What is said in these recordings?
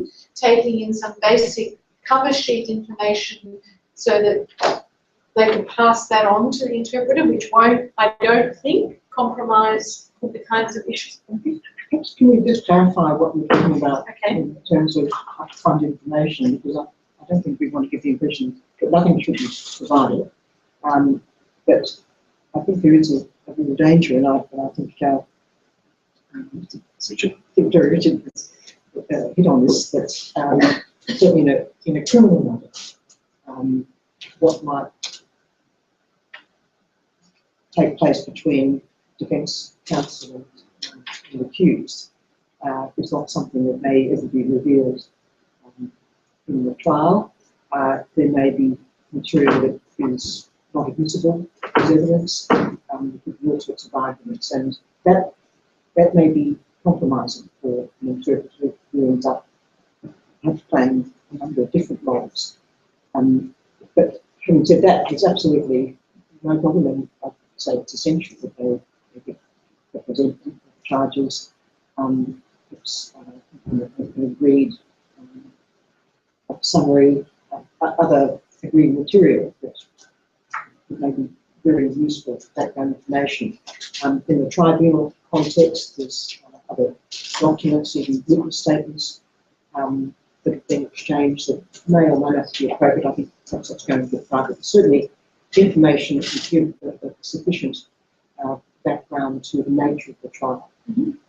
information, taking in some basic cover sheet information so that they can pass that on to the interpreter, which won't, I don't think, compromise with the kinds of issues. Perhaps can we just clarify what we're talking about in terms of upfront information, because I don't think we want to give the impression that nothing should be provided. But I think there is a real danger, and I think Victor Richard hit on this, that certainly in a criminal matter, what might take place between defence counsel and accused is not something that may ever be revealed in the trial. There may be material that is not admissible as evidence, with all sorts of arguments, and that may be compromising for an interpreter who ends up playing a number of different roles. But having said that, it's absolutely no problem, and I'd say it's essential that they get represented charges. It's an agreed summary, other agreed material that may be very useful background information. In the tribunal context, there's other documents, even witness statements that have been exchanged that may or may not be appropriate. I think perhaps that's going to be private, but certainly information that can give a sufficient background to the nature of the trial.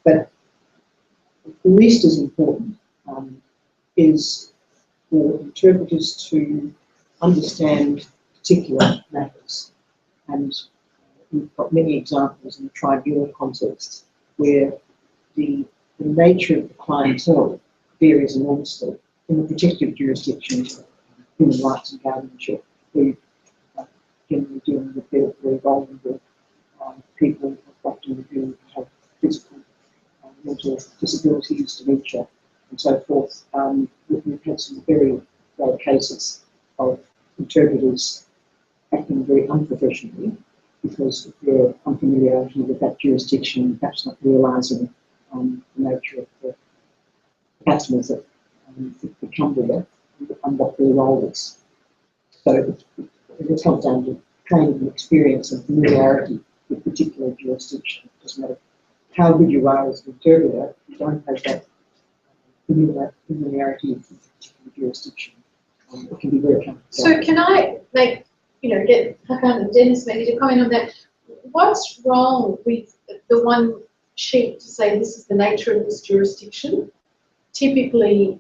But the least as important is for interpreters to understand particular matters. And we've got many examples in the tribunal context where the nature of the clientele varies enormously. In the protective jurisdictions of human rights and guardianship, we generally dealing with very vulnerable people, often who have physical, mental disabilities, dementia, and so forth. We've had some very bad cases of interpreters acting very unprofessionally because of their unfamiliarity with that jurisdiction, perhaps not realising the nature of the customers that come there and what their role is. So it comes down to training and experience and familiarity with particular jurisdiction. It doesn't matter how good you are as an interpreter, if you don't have that familiarity with particular jurisdiction, it can be very complicated. So can I get Dennis maybe to comment on that? What's wrong with the one sheet to say this is the nature of this jurisdiction? Typically,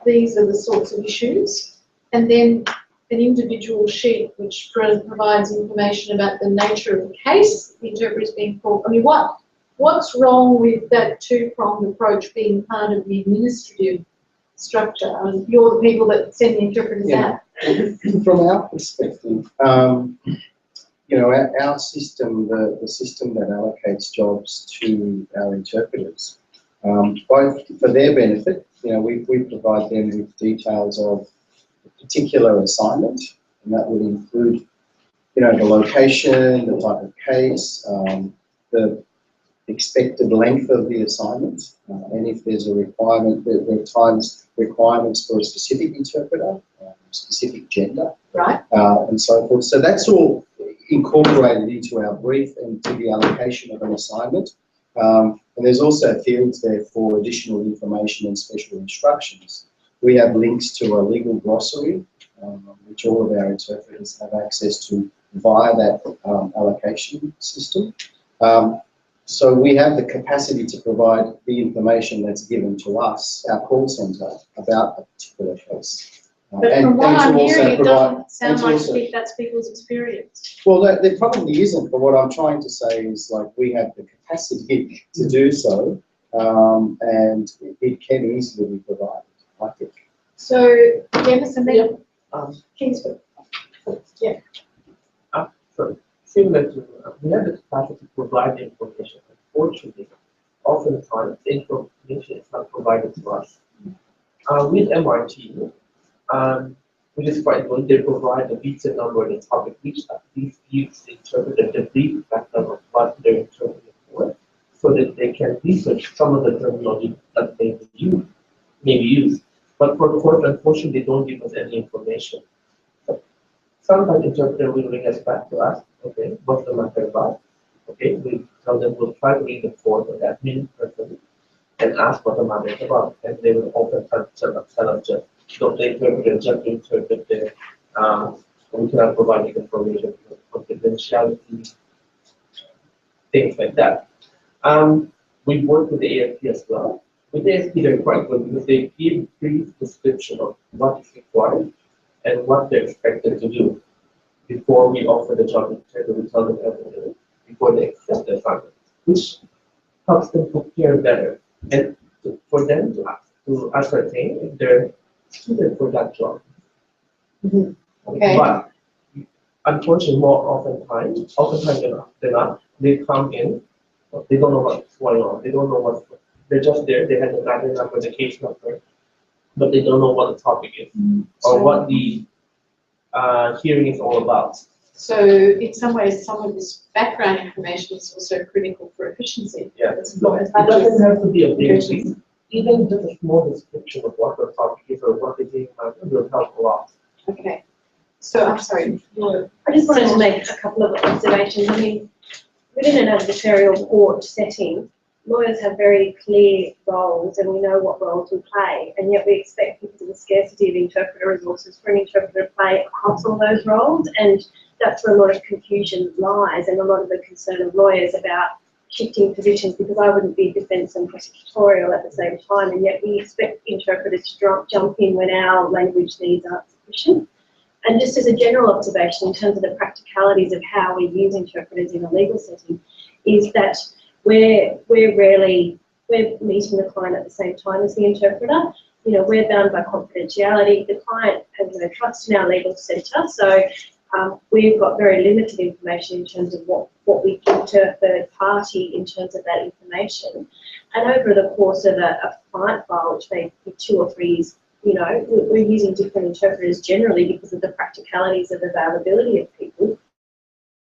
these are the sorts of issues, and then an individual sheet which provides information about the nature of the case the interpreter is being called. I mean, what's wrong with that two-pronged approach being part of the administrative structure? I mean, you're the people that send the interpreters out. From our perspective, our system, the system that allocates jobs to our interpreters, both for their benefit, we provide them with details of a particular assignment, and that would include, the location, the type of case, the expected length of the assignment, and if there's a requirement, there are times requirements for a specific interpreter, specific gender, right, and so forth. So that's all incorporated into our brief and to the allocation of an assignment. And there's also fields there for additional information and special instructions. We have links to a legal glossary, which all of our interpreters have access to via that allocation system. So we have the capacity to provide the information that's given to us, our call centre, about a particular case. But from what I'm hearing, it doesn't sound like that's people's experience. Well, there probably isn't, but what I'm trying to say is, we have the capacity to do so, and it can easily be provided, I think. So, Dennis, and then Kingsford. Yeah. So, similar to, we have the capacity to provide the information. Unfortunately, oftentimes, the information is not provided to us. With MRT, which is quite good, they provide a visa number and topic, which at least gives the interpreter the brief background of what they're interpreting for, so that they can research some of the terminology that they use. may be used. But for the court, unfortunately, they don't give us any information. So sometimes interpreter will bring us back to us, okay, what's the matter about? Okay, we tell them we'll try to read the court or that means person and ask what the matter is about. And they will often tell us just, don't the interpreter just interpret the, we cannot provide the information because of confidentiality, things like that. We work with the AFP as well. With the AFP, they're quite good because they give brief description of what is required and what they're expected to do before we offer the job interview. We tell them everything before they accept the assignment, which helps them prepare better and for them to ascertain if they're suited for that job. Okay. But unfortunately, oftentimes they're not. They come in, they don't know what's going on. They don't know what's. They're just there. They have the matter number, the case number, but they don't know what the topic is or what the hearing is all about. So in some ways, some of this background information is also critical for efficiency. Yeah, It's not as it much doesn't as have to be a big thing. Even just a small description of what the topic is or what the hearing matter will help a lot. okay. So I'm sorry. I just wanted to make a couple of observations. I mean, within an adversarial court setting, lawyers have very clear roles and we know what roles we play, and yet we expect, because of the scarcity of interpreter resources, for an interpreter to play across all those roles, and that's where a lot of confusion lies and a lot of the concern of lawyers about shifting positions, because I wouldn't be defence and prosecutorial at the same time, and yet we expect interpreters to jump in when our language needs aren't sufficient. And just as a general observation in terms of the practicalities of how we use interpreters in a legal setting, is that we're meeting the client at the same time as the interpreter. You know, we're bound by confidentiality. The client has no trust in our legal centre, so we've got very limited information in terms of what we give to a third party in terms of that information. And over the course of a client file, which may be 2 or 3 years, you know, we're using different interpreters generally because of the practicalities of availability of people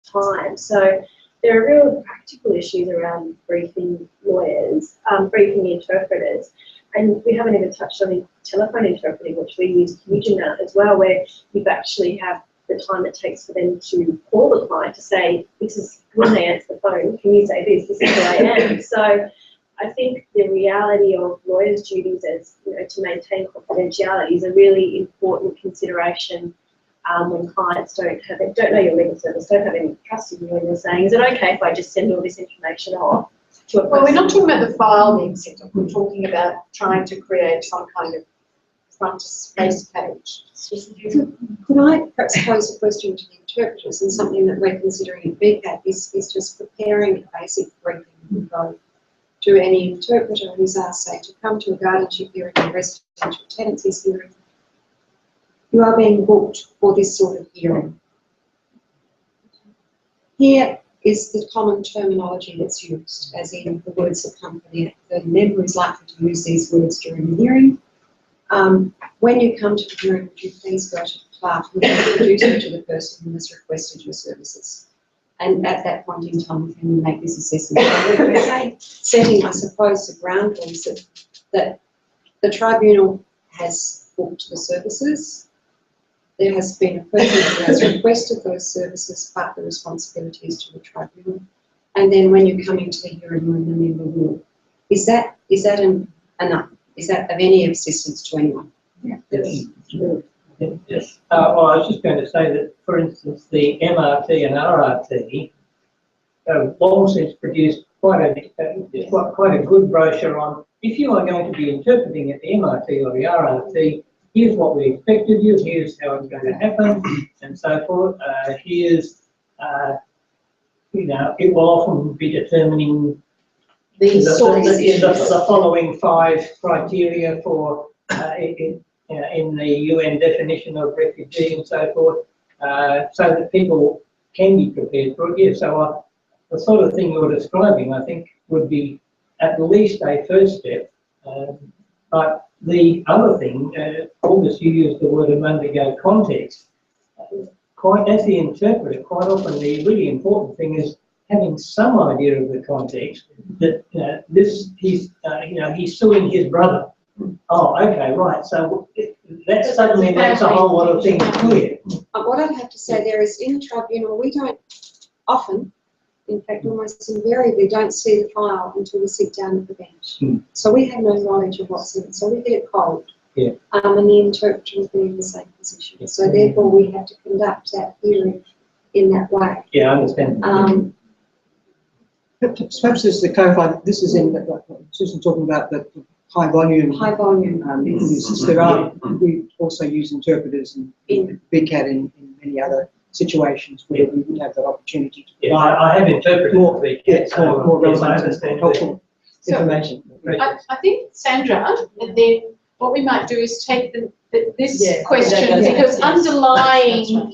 time. So there are real practical issues around briefing lawyers, briefing interpreters. And we haven't even touched on telephone interpreting, which we use a huge amount as well, where you actually have the time it takes for them to call the client to say, this is, when they answer the phone, can you say this is who I am? So I think the reality of lawyers' duties as, you know, to maintain confidentiality is a really important consideration when clients don't know your legal service, don't have any trust in you, and they're saying, is it okay if I just send all this information off to a person? Well, we're not talking about the file being set up. We're talking about trying to create some kind of front-to-face page. Could I perhaps pose a question to the interpreters, and something that we're considering at BCAT is just preparing a basic briefing with both to any interpreter who's asked, say, to come to a guardianship hearing or residential tenancies hearing. You are being booked for this sort of hearing. Here is the common terminology that's used, as in the words that come from the member is likely to use these words during the hearing. When you come to the hearing, would you please go to the clerk who will introduce you to the person who has requested your services? And at that point in time, we can make this assessment. We're setting, I suppose, the ground rules that the tribunal has booked the services. There has been a person who has requested those services, but the responsibility is to the tribunal. And then when you come into the hearing room, the member will. Is that enough? Is that of any assistance to anyone? Yeah. Yes. Well, I was just going to say that, for instance, the MRT and RRT long since produced quite a good brochure on, if you are going to be interpreting at the MRT or the RRT, here's what we expect of you, here's how it's going to happen, and so forth. Here's, you know, it will often be determining the following 5 criteria for in the UN definition of refugee and so forth, so that people can be prepared for it. Yeah, so the sort of thing you're describing, I think, would be at least a first step. But the other thing, August, you used the word a moment ago, context. As the interpreter, quite often the really important thing is having some idea of the context. That he's suing his brother, Oh, okay, right. So that suddenly makes a whole lot of things clear. What I'd have to say there is, in the tribunal, we don't often, in fact almost invariably, don't see the file until we sit down at the bench. So we have no knowledge of what's in it. So we get it cold. Yeah. And the interpreter will be in the same position. So therefore we have to conduct that hearing in that way. Yeah, I understand. Perhaps just to clarify, this is in, Susan talking about the high volume. High volume. Uses. There are, we also use interpreters in BCAT in many other situations where we would have that opportunity to Yeah, provide I have interpreted more, BCAT, so more yes, I relevant understand. and helpful So, information. I think, Sandra, and then what we might do is take this Yeah, question, that's- because yes. underlying, That's right.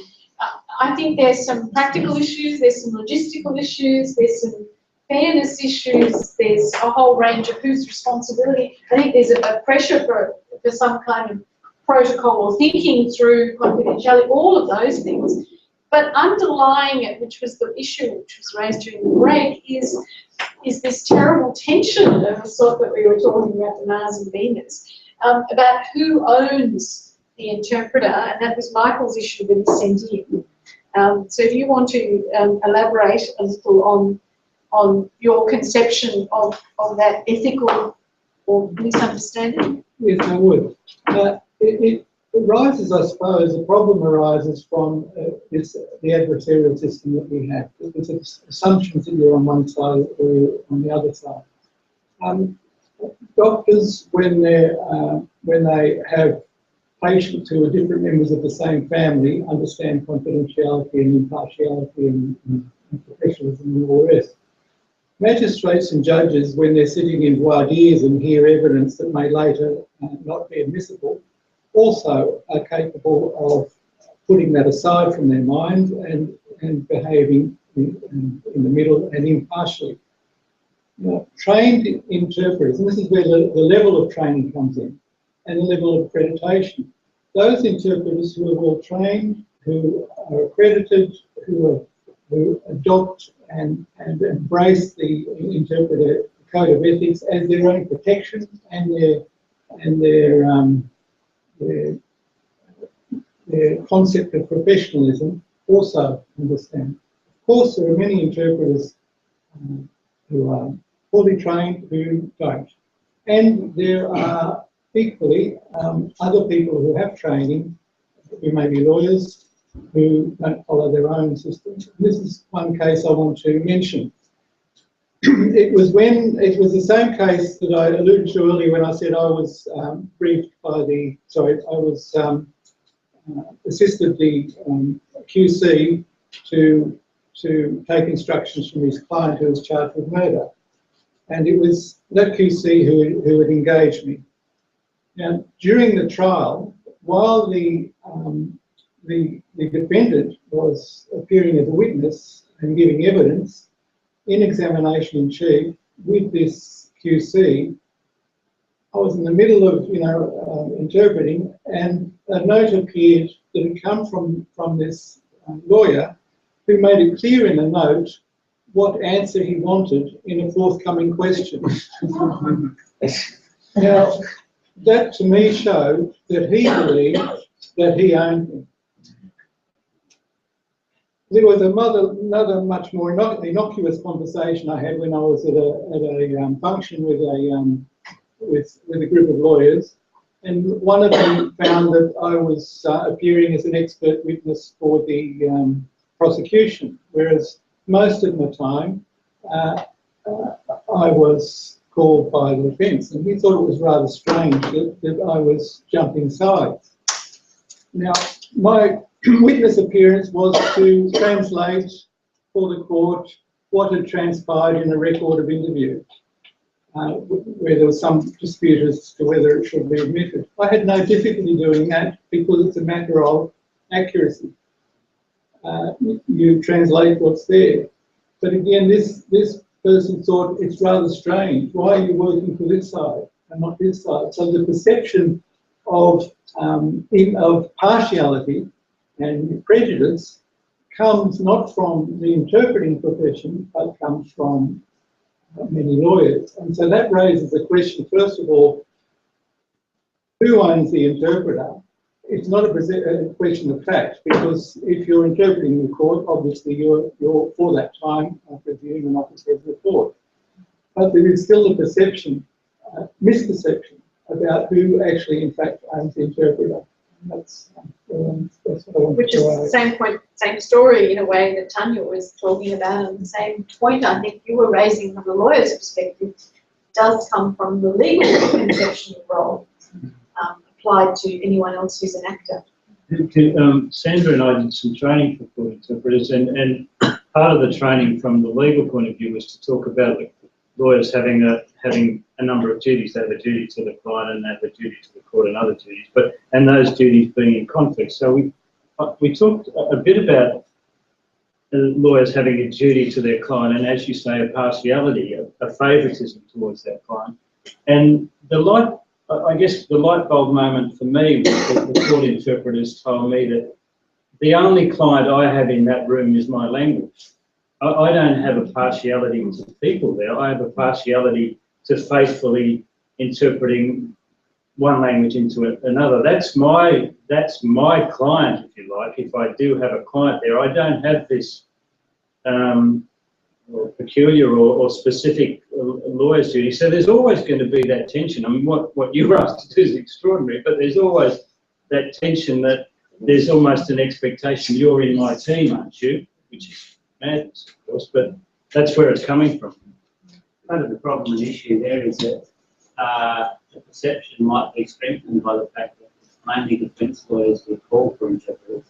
I think there's some practical issues, there's some logistical issues, there's some fairness issues, there's a whole range of whose responsibility. I think there's a pressure for some kind of protocol or thinking through confidentiality, all of those things. But underlying it, which was the issue which was raised during the break, is this terrible tension of the sort that we were talking about, the Mars and Venus, about who owns the interpreter, and that was Michael's issue that he sent in. So if you want to elaborate a little on your conception of that ethical or misunderstanding. Yes, I would. It arises, I suppose, the problem arises from the adversarial system that we have. There's assumptions that you're on one side or on the other side. Doctors, when they have patients who are different members of the same family, understand confidentiality and impartiality and professionalism and all the rest. Magistrates and judges, when they're sitting in voir dires and hear evidence that may later not be admissible, also are capable of putting that aside from their mind and behaving in the middle and impartially. Now, trained interpreters, and this is where the level of training comes in, and the level of accreditation. Those interpreters who are well trained, who are accredited, who adopt and embrace the interpreter code of ethics as their own protection and their concept of professionalism also understand. Of course, there are many interpreters who are fully trained who don't. And there are equally other people who have training, who may be lawyers, who don't follow their own systems. This is one case I want to mention. It was the same case that I alluded to earlier when I said I was briefed by assisted the QC to take instructions from his client who was charged with murder. And it was that QC who had engaged me. Now, during the trial, while the defendant was appearing as a witness and giving evidence, in examination in chief with this QC, I was in the middle of interpreting, and a note appeared that had come from this lawyer, who made it clear in the note what answer he wanted in a forthcoming question. Now, that to me showed that he believed that he owned me. There was another much more innocuous conversation I had when I was at a function with a group of lawyers, and one of them found that I was appearing as an expert witness for the prosecution, whereas most of the time I was called by the defence, and he thought it was rather strange that I was jumping sides. Now, my witness appearance was to translate for the court what had transpired in a record of interview, where there was some dispute as to whether it should be admitted. I had no difficulty doing that because it's a matter of accuracy. You translate what's there. But again, this person thought it's rather strange. Why are you working for this side and not this side? So the perception of partiality and prejudice comes not from the interpreting profession, but comes from many lawyers. And so that raises the question, first of all, who owns the interpreter, it's not a question of fact, because if you're interpreting the court, obviously you're for that time reviewing an officer's report. But there is still a perception, misperception, about who actually in fact owns the interpreter. And that's what I want Which to is try. the same point, same story in a way that Tanya was talking about, and the same point I think you were raising from the lawyer's perspective does come from the legal conception of role applied to anyone else who's an actor. Sandra and I did some training for court interpreters, and part of the training from the legal point of view was to talk about the lawyers having a number of duties. They have a duty to the client and they have a duty to the court and other duties, and those duties being in conflict. So we talked a bit about lawyers having a duty to their client, and as you say, a partiality, a favouritism towards that client. And I guess the light bulb moment for me was that the court interpreters told me that the only client I have in that room is my language. I don't have a partiality to people there. I have a partiality to faithfully interpreting one language into another. That's my client, if you like. If I do have a client there, I don't have this peculiar or specific lawyer's duty. So there's always going to be that tension. I mean, what you were asked to do is extraordinary, but there's always that tension that there's almost an expectation, you're in my team, aren't you? Which is madness, of course, but that's where it's coming from. Part of the problem and issue there is that the perception might be strengthened by the fact that mainly defence lawyers were called for interpreters.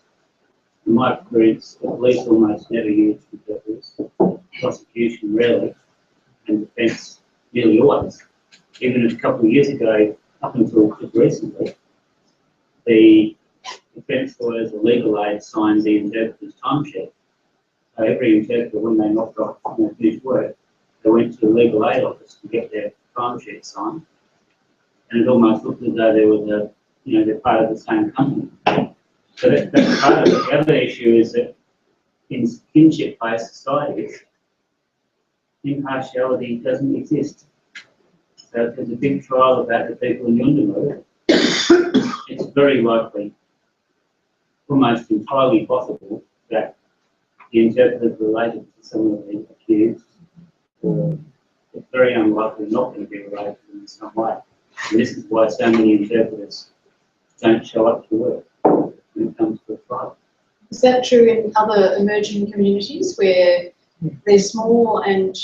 In my experience, the police almost never used interpreters, prosecution rarely, and defence nearly always. Even a couple of years ago, up until just recently, the defence lawyers or legal aid signed the interpreter's timesheet. So every interpreter, when they knocked off and they finished work, they went to the legal aid office to get their timesheet signed. And it almost looked as though they were they're part of the same company. So that's part of it. The other issue is that in kinship-based societies, impartiality doesn't exist. So if there's a big trial about the people in Yundamur, it's very likely, almost entirely possible, that the interpreter is related to some of the accused, or it's very unlikely not going to be related in some way. And this is why so many interpreters don't show up to work when it comes to a trial. Is that true in other emerging communities where they're small and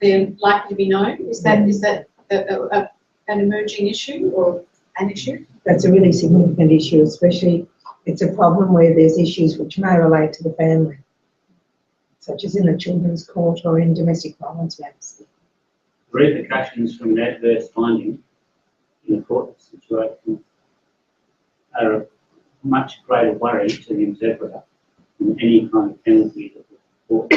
they're likely to be known? Is that an emerging issue or an issue? That's a really significant issue, especially it's a problem where there's issues which may relate to the family, such as in the children's court or in domestic violence matters. Repercussions from an adverse finding in a court situation are a much greater worry to the interpreter than any kind of penalty that the court.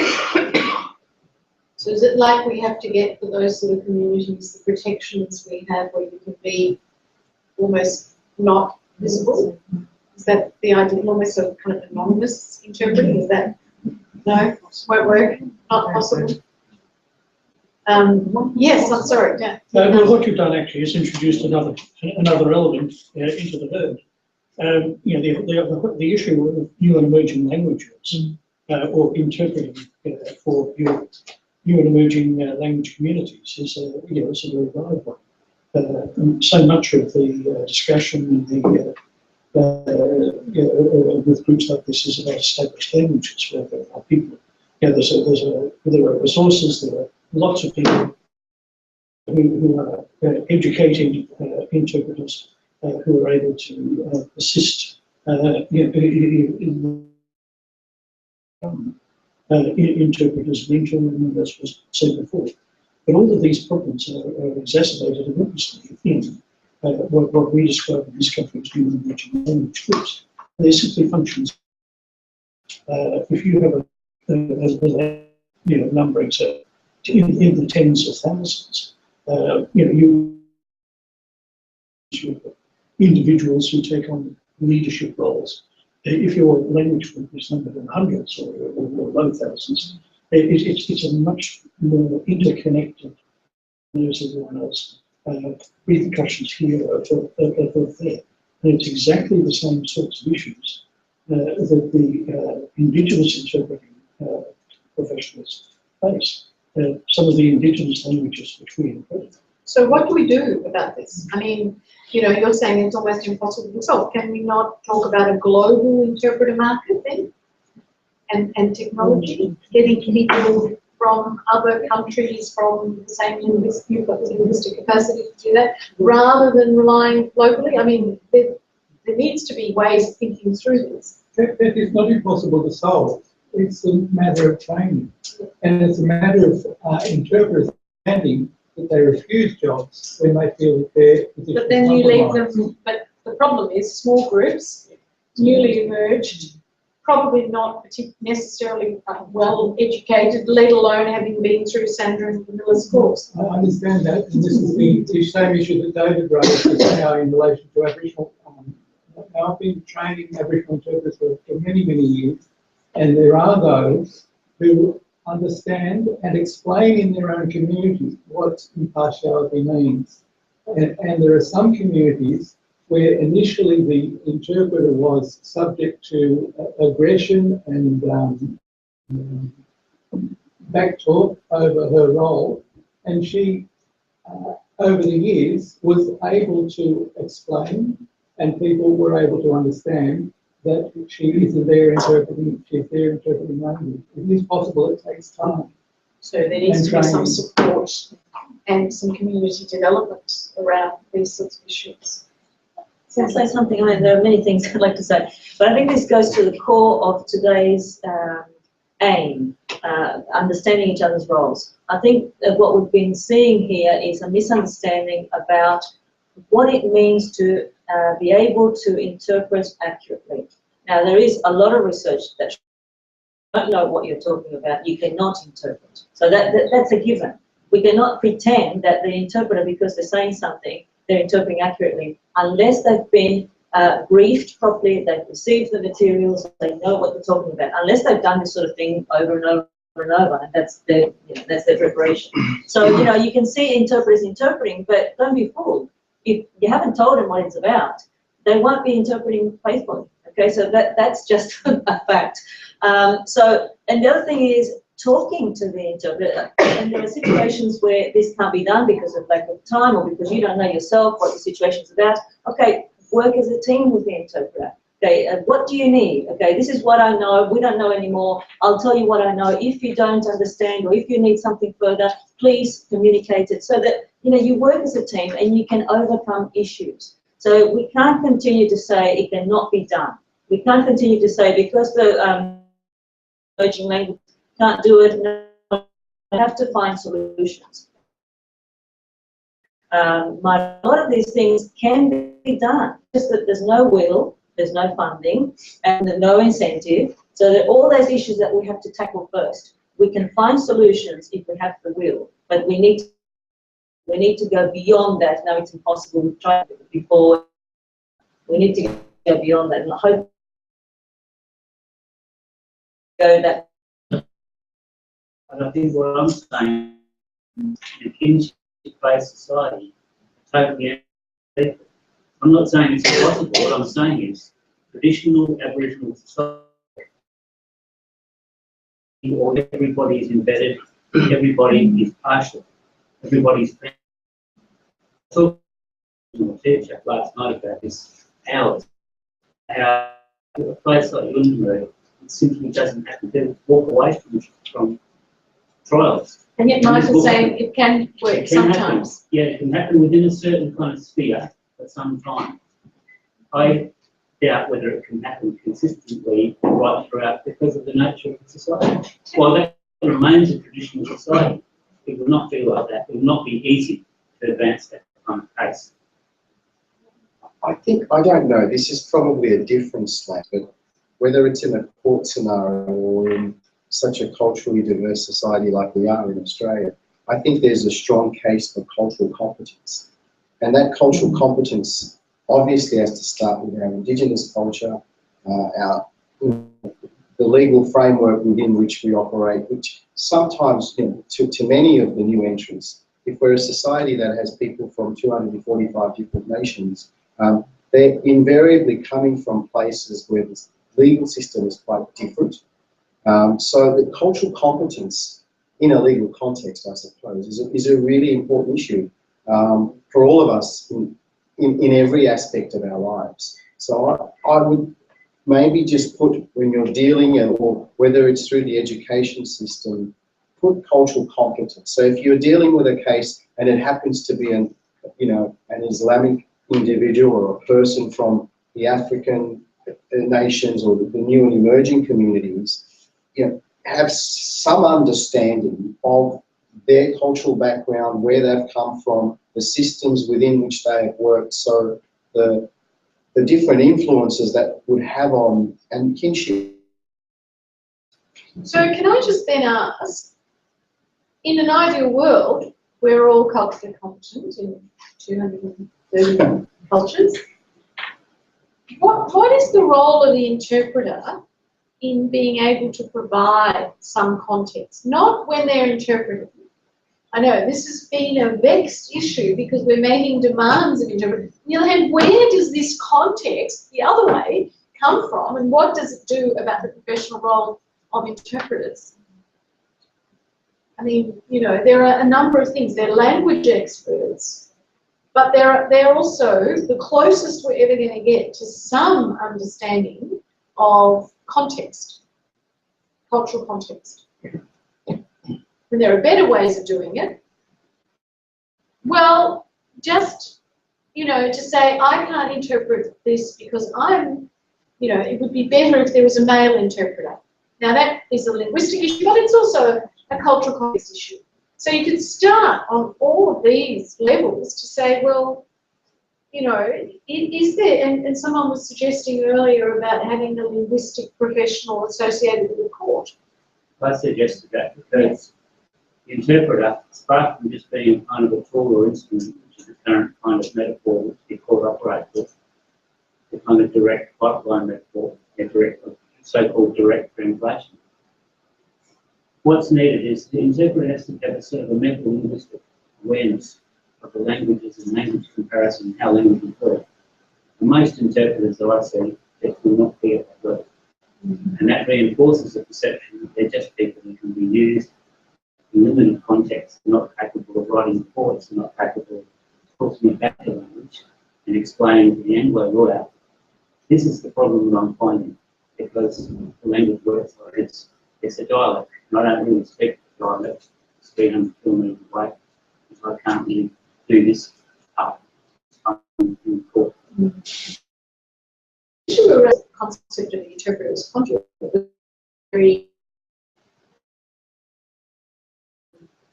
So is it like we have to get for those sort of communities the protections we have where you can be almost not visible? Is that the idea, almost a kind of anonymous interpreting? Is that, no, won't work, not possible? Yes, I'm sorry. Yeah. Well, what you've done actually is introduced another element into the herd. The issue of new and emerging languages or interpreting for new and emerging language communities is a very valid one. So much of the discussion with groups like this is about established languages where there are people. There are resources. There are lots of people who are educated interpreters who are able to assist interpreters in England, as was said before. But all of these problems are exacerbated enormously in what we describe in this country as new and emerging language groups. They simply functions. If you have a numbering so in the tens of thousands, individuals who take on leadership roles. If your language group is numbered in hundreds or low thousands, it's a much more interconnected as everyone else. repercussions here are there. And it's exactly the same sorts of issues that the Indigenous interpreting professionals face. Some of the Indigenous languages which we interpret. So what do we do about this? I mean, you know, you're saying it's almost impossible to solve. Can we not talk about a global interpreter market then? And technology, getting people from other countries, from the same linguistic, you've got the linguistic capacity to do that, rather than relying locally? I mean, there needs to be ways of thinking through this. That is not impossible to solve. It's a matter of training. And it's a matter of interpreters understanding that they refuse jobs when they feel that their position But then you is leave compromised. them, but the problem is small groups, newly emerged, probably not necessarily well educated, let alone having been through Sandra and Camilla's course. I understand that, and this is the same issue that David raised just now in relation to Aboriginal. Now, I've been training Aboriginal interpreters for many, many years, and there are those who understand and explain in their own communities what impartiality means. And there are some communities where initially the interpreter was subject to aggression and backtalk over her role, and she, over the years, was able to explain, and people were able to understand that she isn't there interpreting, she's there interpreting language. It is possible, it takes time. So there needs to be some support and some community development around these sorts of issues. Can I say something? I mean, there are many things I'd like to say, but I think this goes to the core of today's aim, understanding each other's roles. I think that what we've been seeing here is a misunderstanding about what it means to be able to interpret accurately. Now, there is a lot of research that you don't know what you're talking about, you cannot interpret. So that's a given. We cannot pretend that the interpreter, because they're saying something, they're interpreting accurately, unless they've been briefed properly, they've received the materials, they know what they're talking about, unless they've done this sort of thing over and over and over, and that's their, that's their preparation. So, you can see interpreters interpreting, but don't be fooled. If you haven't told them what it's about, they won't be interpreting faithfully. Okay, so that's just a fact. And the other thing is talking to the interpreter. And there are situations where this can't be done because of lack of time or because you don't know yourself what the situation's about. Okay, work as a team with the interpreter. Okay, what do you need? Okay, this is what I know. We don't know anymore. I'll tell you what I know. If you don't understand or if you need something further, please communicate it so that you work as a team and you can overcome issues. So we can't continue to say it cannot be done. We can't continue to say because the emerging language can't do it. No, we have to find solutions. A lot of these things can be done, just that there's no will, there's no funding, and there's no incentive. So that all those issues that we have to tackle first, we can find solutions if we have the will, but we need to go beyond that. No, it's impossible. We've tried it before. We need to go beyond that, and I hope that. And I think what I'm saying, in a kinship-based society, totally. I'm not saying it's impossible. What I'm saying is, traditional Aboriginal society, or everybody is embedded, everybody is partial, everybody's. I talked to a teacher last night about this hours. How a place like UNSW, it simply doesn't happen. They walk away from trials. And yet Michael's saying it can work sometimes. Yeah, it can happen within a certain kind of sphere at some time. I doubt whether it can happen consistently right throughout because of the nature of the society. While that remains a traditional society, it will not be like that. It will not be easy to advance that kind of pace. I don't know, this is probably a different slant, but whether it's in a court scenario or in such a culturally diverse society like we are in Australia, I think there's a strong case for cultural competence. And that cultural competence obviously has to start with our Indigenous culture, the legal framework within which we operate, which sometimes, to many of the new entrants, if we're a society that has people from 245 different nations, they're invariably coming from places where the legal system is quite different. So the cultural competence in a legal context, I suppose, is a really important issue for all of us in every aspect of our lives. So I would maybe just put, when you're dealing, or whether it's through the education system, put cultural competence. So if you're dealing with a case and it happens to be an Islamic individual or a person from the African nations or the new and emerging communities, have some understanding of their cultural background, where they've come from, the systems within which they have worked, so the different influences that would have on, and kinship. So can I just then ask, in an ideal world, we're all culturally competent in 230 cultures, what is the role of the interpreter in being able to provide some context? Not when they're interpreting. I know this has been a vexed issue because we're making demands of interpreters. On the other hand, where does this context, the other way, come from, and what does it do about the professional role of interpreters? I mean, there are a number of things. They're language experts, but they're also the closest we're ever going to get to some understanding of context, cultural context. And there are better ways of doing it. Well, just, to say, I can't interpret this because I'm, it would be better if there was a male interpreter. Now that is a linguistic issue, but it's also a cultural context issue. So you could start on all of these levels to say, well, is there, and someone was suggesting earlier about having a linguistic professional associated with the court. I suggested that because the interpreter, apart from just being a kind of a tool or instrument, which is the current kind of metaphor which the court operates with, the kind of direct pipeline metaphor, so-called direct translation. What's needed is the interpreter has to have a sort of a mental linguistic awareness of the languages and language comparison, how languages work. And most interpreters that I see, they will not be at that level. And that reinforces the perception that they're just people who can be used in limited context, not capable of writing reports, not capable of talking about the language and explaining to the Anglo lawyer, this is the problem that I'm finding, because the language works like it's a dialect, and I don't really speak the dialect, 300 kilometres away, so I can't really do this up in court. The concept of the interpreter's conduit, very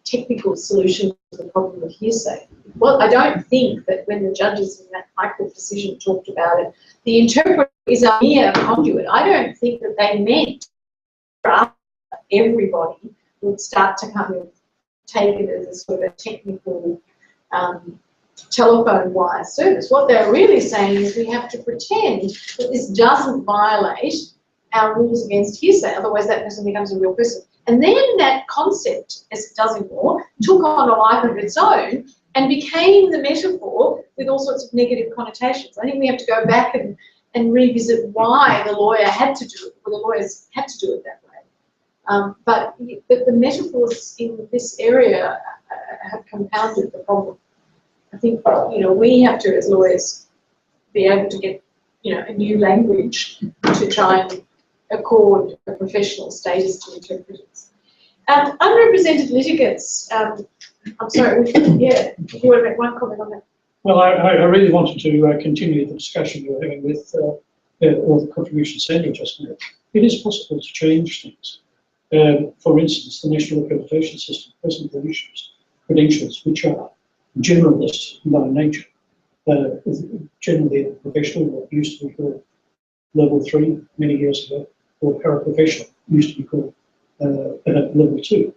technical solution to the problem of hearsay. Well, I don't think that when the judges in that High Court decision talked about it, the interpreter is a mere conduit. I don't think that they meant that everybody would start to kind of take it as a sort of a technical telephone wire service. What they're really saying is we have to pretend that this doesn't violate our rules against hearsay, otherwise that person becomes a real person. And then that concept, as it does in law, took on a life of its own and became the metaphor with all sorts of negative connotations. I think we have to go back and revisit why the lawyer had to do it, or the lawyers had to do it that way. But the metaphors in this area have compounded the problem. I think, we have to, as lawyers, be able to get, a new language to try and accord a professional status to interpreters. Unrepresented litigants, I'm sorry, yeah, if you want to make one comment on that. Well, I really wanted to continue the discussion you were having with all the contributions Sandra just made. It is possible to change things. For instance, the National Accreditation System presently issues credentials which are generalist by nature. Generally, professional, what used to be called level 3 many years ago, or paraprofessional, used to be called level 2.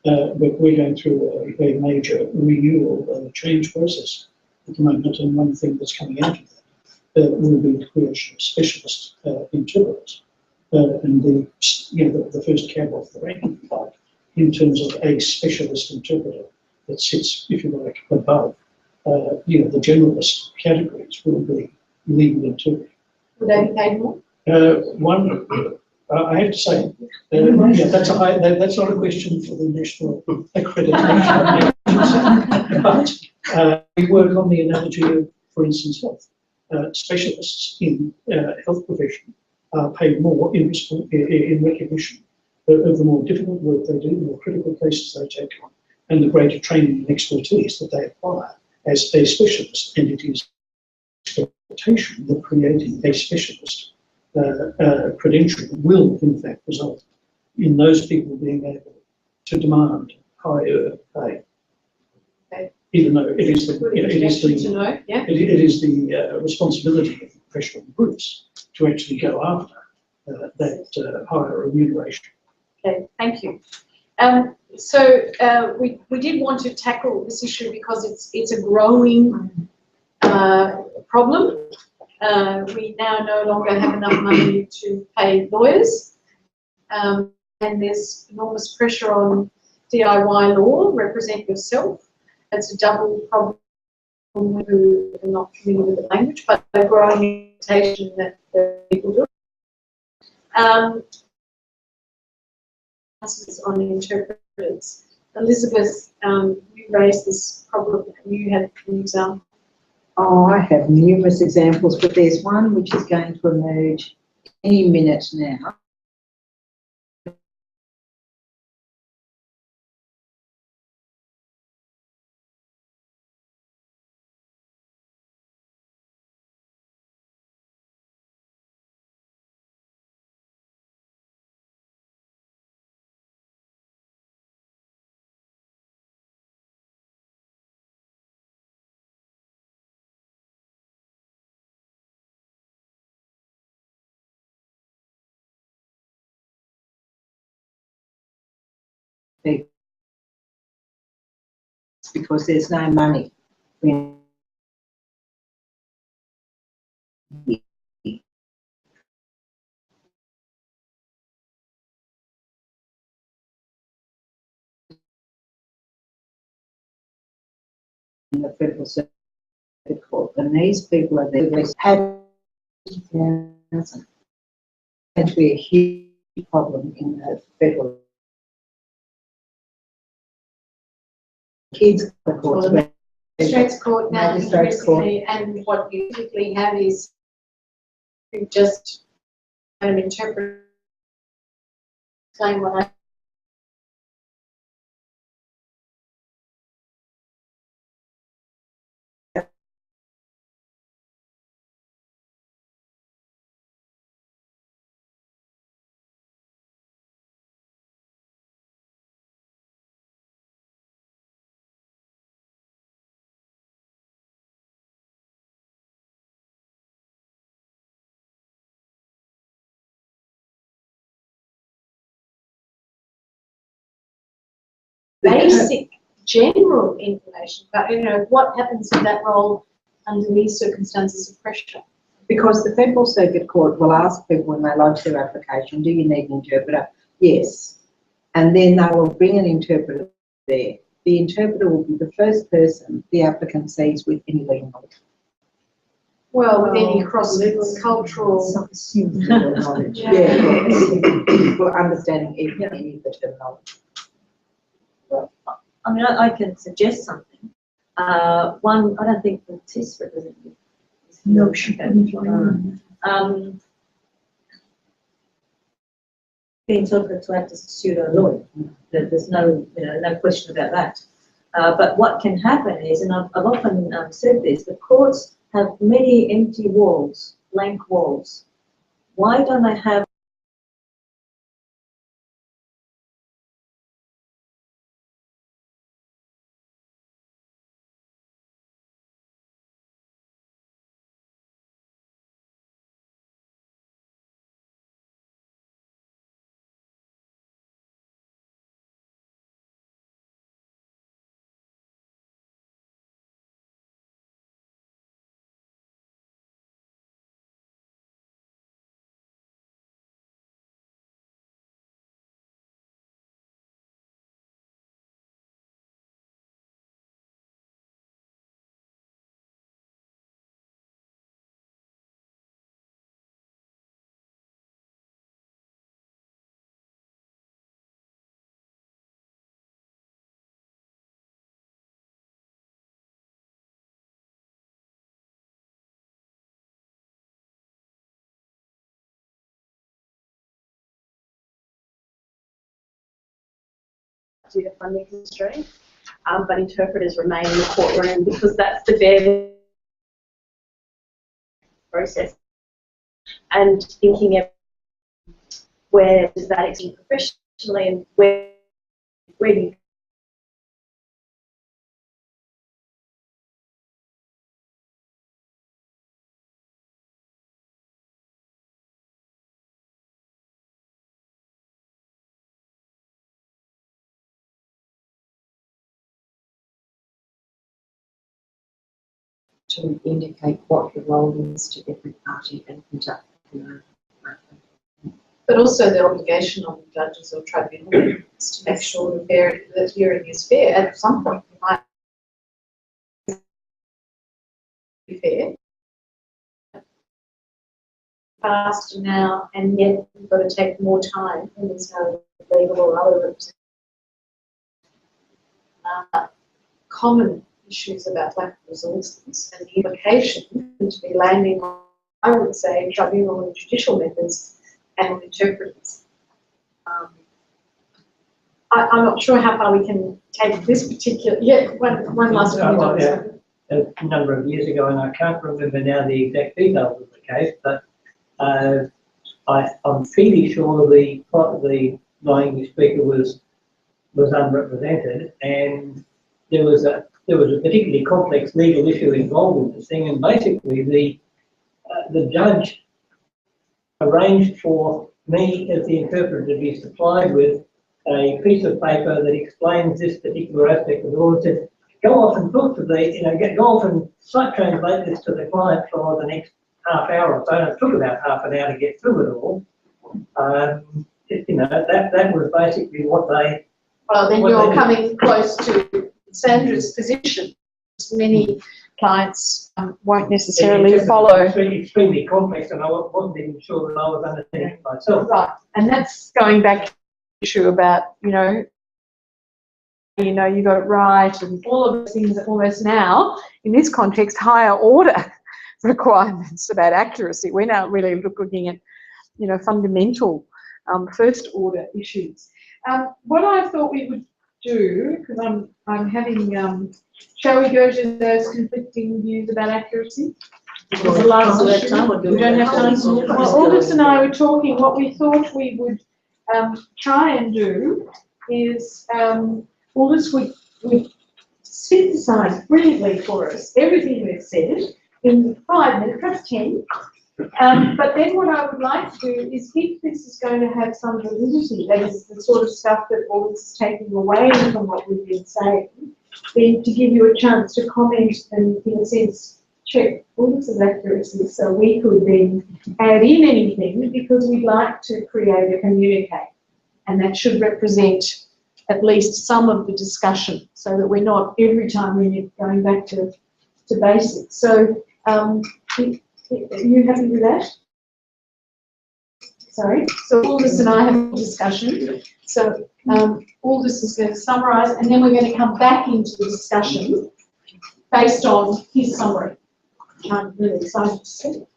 But we're going through a major renewal change process at the moment, and one thing that's coming out of that will be the creation of specialist interpreters. And the first cab off the rank, in terms of a specialist interpreter that sits, if you like, above, the generalist categories will be legal interpreting. Would they be paid more? I have to say, that's that's not a question for the National Accreditation Agency, but we work on the analogy of, for instance, health. Specialists in health profession are paid more in recognition of the more difficult work they do, the more critical cases they take on, and the greater training and expertise that they acquire as a specialist. And it is expectation that creating a specialist credential will, in fact, result in those people being able to demand higher pay. Okay. Even though it is the, it is the responsibility of the professional groups to actually go after that higher remuneration. Okay, thank you. We did want to tackle this issue because it's a growing problem. We now no longer have enough money to pay lawyers, and there's enormous pressure on DIY law, represent yourself. It's a double problem who are not familiar with the language, but a growing expectation that people do. On interpreters. Elizabeth, you raised this problem. You had an example. Oh, I have numerous examples, but there's one which is going to emerge any minute now. Because there's no money. In the Federal Circuit Court, and these people are there, had to be a huge problem in the federal kids courts. Magistrates court now, Magistrates court. and what you typically have is you just interpret claim what I basic general information, but what happens in that role under these circumstances of pressure? Because the Federal Circuit Court will ask people when they lodge their application, do you need an interpreter? Yes. And then they will bring an interpreter there. The interpreter will be the first person the applicant sees with any legal knowledge. Well, with any cross-cultural knowledge. Yeah. People understanding any of the terminology. I mean, I can suggest something. One, I don't think the TIS representative is here. No, she can't. The interpreter to act as a pseudo lawyer. There's no, no question about that. But what can happen is, and I've often said this, the courts have many empty walls, blank walls. Why don't they have due to funding constraints, but interpreters remain in the courtroom because that's the bare process. And thinking of where does that exist professionally and where do you to indicate what the role is to every party and conduct. But also the obligation on the judges or tribunals to make sure that hearing is fair. At some point, it might be fair. Faster now, and yet we've got to take more time, and there's no legal or other representation. Common issues about lack of resources and the implication to be landing on, I would say, tribunal and judicial members and interpreters. I'm not sure how far we can take this particular. Yeah, one last comment on this one. A number of years ago, and I can't remember now the exact details of the case, but I'm fairly sure the non-English speaker was unrepresented, and there was a particularly complex legal issue involved with this thing, and basically the judge arranged for me as the interpreter to be supplied with a piece of paper that explains this particular aspect of the law. It said, go off and talk to the, go off and translate this to the client for the next half hour or so. And it took about half an hour to get through it all. That was basically what they. Well, then you're coming close to Sandra's position. Many clients won't necessarily follow. It's extremely complex, and I wasn't even sure that I was understanding it myself. Right, and that's going back to the issue about, you got it right, and all of those things that almost now, in this context, higher order requirements about accuracy. We're now really looking at, fundamental first order issues. What I thought we would do, because I'm having, shall we go to those conflicting views about accuracy? The last issue. We don't have time. Well, Aldous and I were talking. What we thought we would try and do is Aldous would synthesise brilliantly for us everything we've said in 5 minutes, perhaps 10. But then what I would like to do is, if this is going to have some validity, that is the sort of stuff that Aldous is taking away from what we've been saying, then to give you a chance to comment and, in a sense, check Aldous' accuracy, so we could then add in anything, because we'd like to create a communique, and that should represent at least some of the discussion, so that we're not every time we're going back to basics. So, are you happy with that? Sorry. So Aldous and I have a discussion. So Aldous is going to summarise, and then we're going to come back into the discussion based on his summary. I'm really excited to see.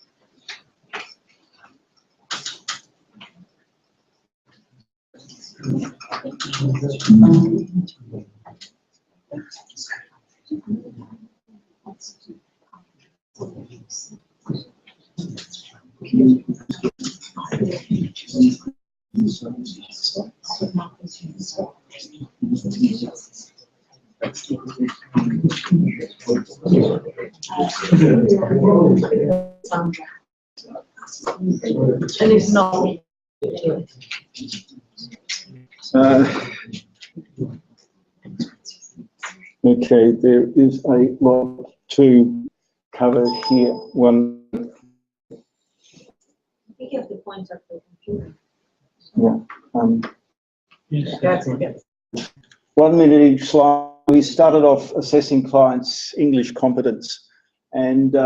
And if not, okay, there is a lot to cover here. One. You have to point up the computer. Yeah. 1 minute each slide. We started off assessing clients' English competence and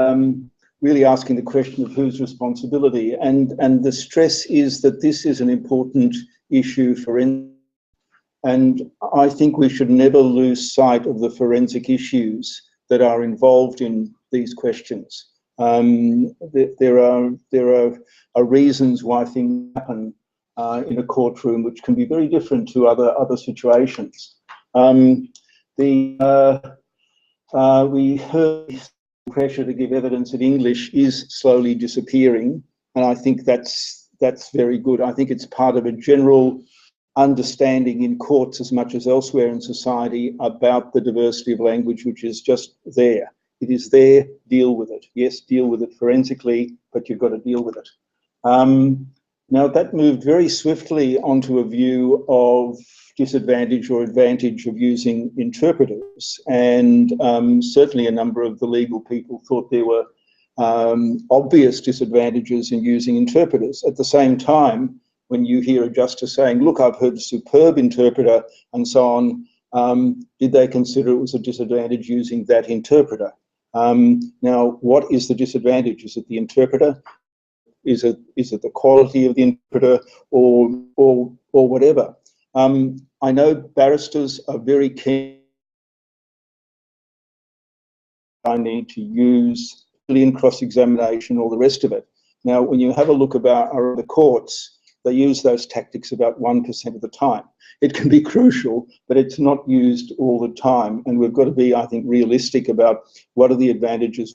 really asking the question of whose responsibility. And the stress is that this is an important issue for and I think we should never lose sight of the forensic issues that are involved in these questions. There are reasons why things happen in a courtroom which can be very different to other situations. We heard pressure to give evidence in English is slowly disappearing, and I think that's very good. I think it's part of a general understanding in courts as much as elsewhere in society about the diversity of language, which is just there. It is there, deal with it. Yes, deal with it forensically, but you've got to deal with it. Now, that moved very swiftly onto a view of disadvantage or advantage of using interpreters, and certainly a number of the legal people thought there were obvious disadvantages in using interpreters. At the same time, when you hear a justice saying, look, I've heard a superb interpreter and so on, did they consider it was a disadvantage using that interpreter? Now, what is the disadvantage? Is it the interpreter? Is it the quality of the interpreter, or whatever? I know barristers are very keen. I need to use in cross-examination, all the rest of it. Now, when you have a look about our other courts, they use those tactics about 1% of the time. It can be crucial, but it's not used all the time. And we've got to be, I think, realistic about what are the advantages.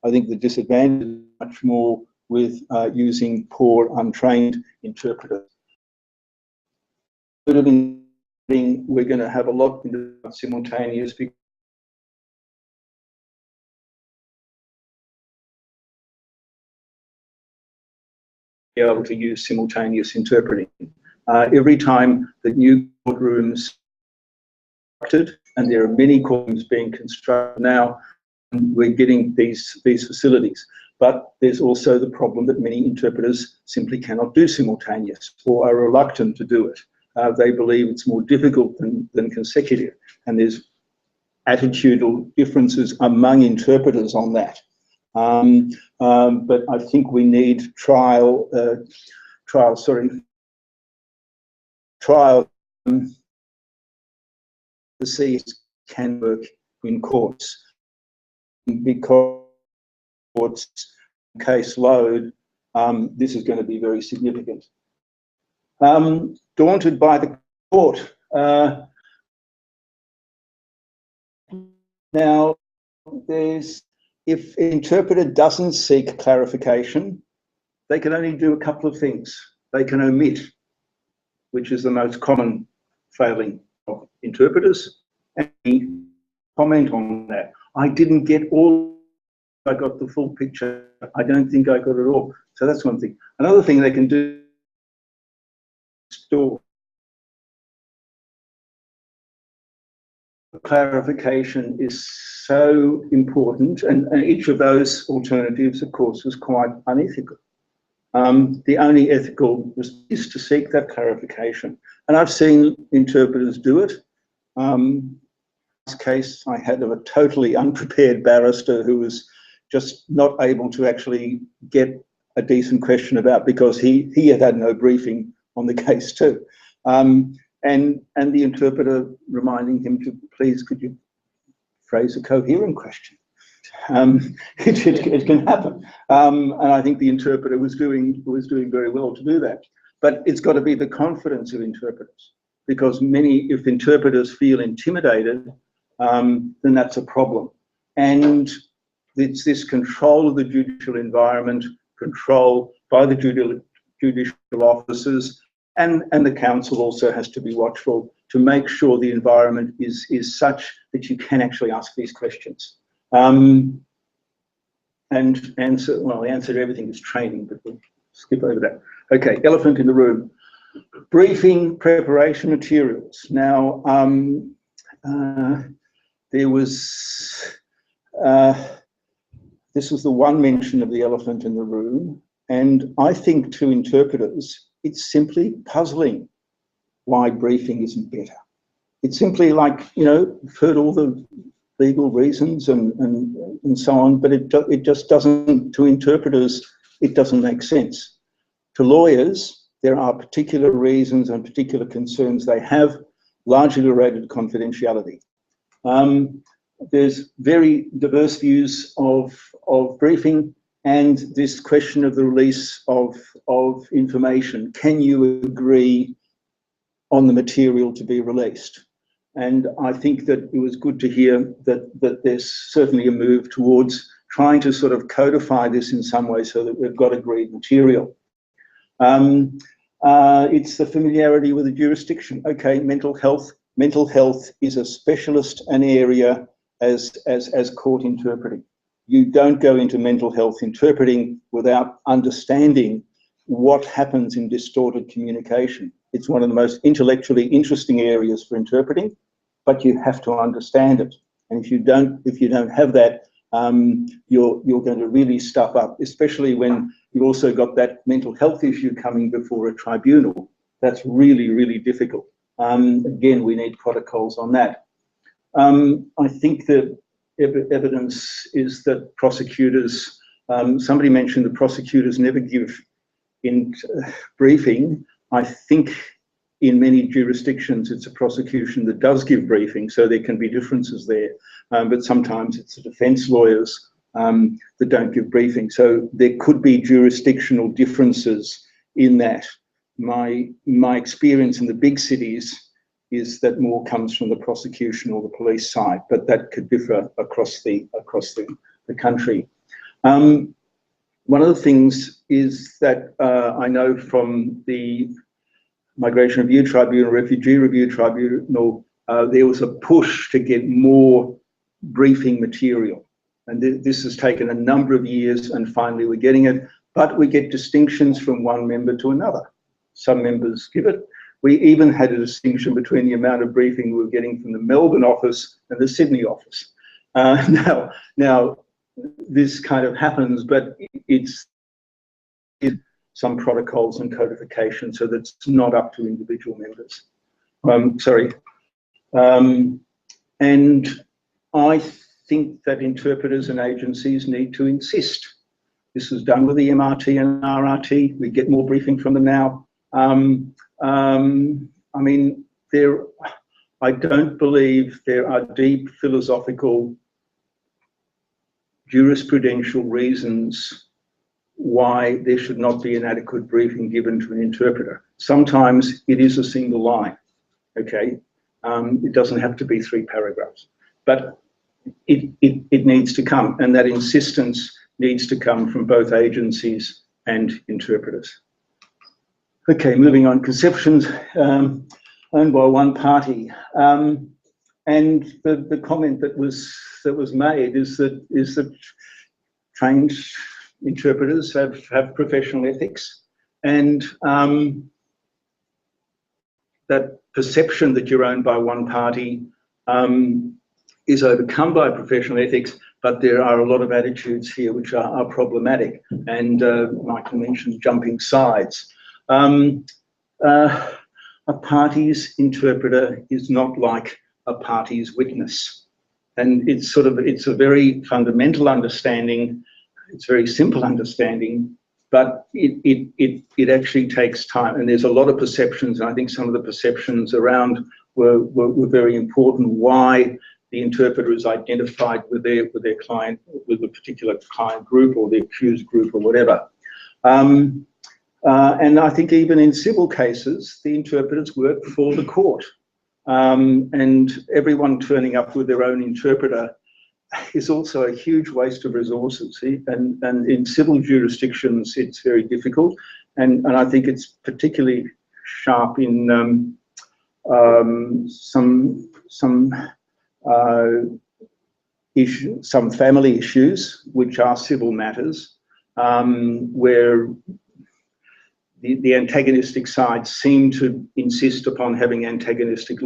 I think the disadvantage is much more with using poor, untrained interpreters. We're going to have a lot in the simultaneous. Be able to use simultaneous interpreting. Every time that new courtrooms are constructed, and there are many courtrooms being constructed now, we're getting these facilities. But there's also the problem that many interpreters simply cannot do simultaneous or are reluctant to do it. They believe it's more difficult than consecutive, and there's attitudinal differences among interpreters on that. But I think we need trial to see if it can work in courts, because courts caseload, this is going to be very significant. Daunted by the court. Now, if an interpreter doesn't seek clarification, they can only do a couple of things. They can omit, which is the most common failing of interpreters, and comment on that. I didn't get all, I got the full picture. I don't think I got it all. So that's one thing. Another thing they can do is store. Clarification is so important, and each of those alternatives, of course, was quite unethical. The only ethical is to seek that clarification, and I've seen interpreters do it. This case I had of a totally unprepared barrister who was just not able to actually get a decent question about, because he had no briefing on the case too. And the interpreter reminding him to, please, could you phrase a coherent question? It can happen. And I think the interpreter was doing very well to do that. But it's got to be the confidence of interpreters, because if interpreters feel intimidated, then that's a problem. And it's this control of the judicial environment, control by the judicial officers, and the council also has to be watchful to make sure the environment is such that you can actually ask these questions. And answer, well, the answer to everything is training, but we'll skip over that. Okay, elephant in the room. Briefing preparation materials. Now, there was, this was the one mention of the elephant in the room, and I think to interpreters, it's simply puzzling why briefing isn't better. It's simply like, you know, you've heard all the legal reasons and so on, but it just doesn't, to interpreters, it doesn't make sense. To lawyers, there are particular reasons and particular concerns they have, largely related to confidentiality. There's very diverse views of briefing, and this question of the release of information. Can you agree on the material to be released. And I think that it was good to hear that there's certainly a move towards trying to sort of codify this in some way so that we've got agreed material. It's the familiarity with the jurisdiction. Okay, mental health. Mental health is a specialist, an area as court interpreting. You don't go into mental health interpreting without understanding what happens in distorted communication. It's one of the most intellectually interesting areas for interpreting, but you have to understand it. And if you don't have that, you're going to really stuff up, especially when you've also got that mental health issue coming before a tribunal. That's really, really difficult. Again, we need protocols on that. I think the evidence is that prosecutors, somebody mentioned the prosecutors never give in briefing. I think in many jurisdictions it's a prosecution that does give briefing, so there can be differences there. But sometimes it's the defence lawyers that don't give briefing. So there could be jurisdictional differences in that. My experience in the big cities is that more comes from the prosecution or the police side, but that could differ across the country. One of the things is that I know from the Migration Review Tribunal, Refugee Review Tribunal, there was a push to get more briefing material. And this has taken a number of years, and finally we're getting it, but we get distinctions from one member to another. Some members give it. We even had a distinction between the amount of briefing we were getting from the Melbourne office and the Sydney office. Now, this kind of happens, but it's some protocols and codification, so that's not up to individual members. And I think that interpreters and agencies need to insist. This was done with the MRT and RRT. We get more briefing from them now. I mean, I don't believe there are deep philosophical jurisprudential reasons why there should not be an adequate briefing given to an interpreter. Sometimes it is a single line, okay? It doesn't have to be 3 paragraphs, but it needs to come, and that insistence needs to come from both agencies and interpreters. Okay, moving on, conceptions owned by one party. And the comment that was made is that trained interpreters have professional ethics, and that perception that you're owned by one party is overcome by professional ethics, but there are a lot of attitudes here which are problematic, and Michael mentioned jumping sides. A party's interpreter is not like a party's witness, and it's a very fundamental understanding. It's a very simple understanding, but it actually takes time, and there's a lot of perceptions, and I think some of the perceptions around were very important. Why the interpreter is identified with their client, with a particular client group or the accused group or whatever. And I think even in civil cases, the interpreters work for the court, and everyone turning up with their own interpreter is also a huge waste of resources. And in civil jurisdictions, it's very difficult, and I think it's particularly sharp in some family issues, which are civil matters, where the antagonistic sides seem to insist upon having antagonistic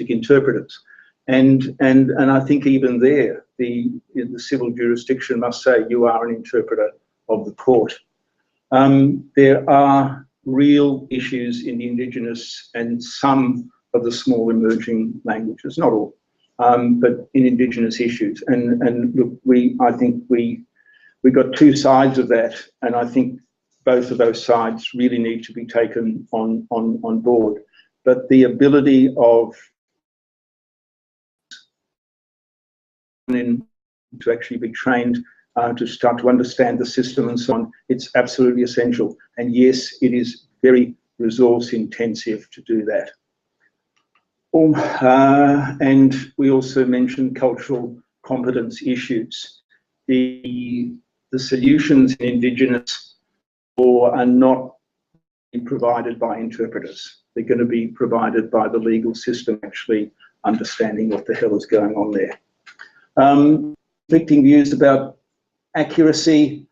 interpreters, and I think even there, the civil jurisdiction must say you are an interpreter of the court. There are real issues in the Indigenous and some of the small emerging languages, not all, but in Indigenous issues, and look, I think we got 2 sides of that, and I think both of those sides really need to be taken on board. But the ability of to actually be trained, to start to understand the system and so on, it's absolutely essential. And yes, it is very resource intensive to do that. And we also mentioned cultural competence issues. The solutions in Indigenous law are not provided by interpreters. They're going to be provided by the legal system actually understanding what the hell is going on there. Conflicting views about accuracy,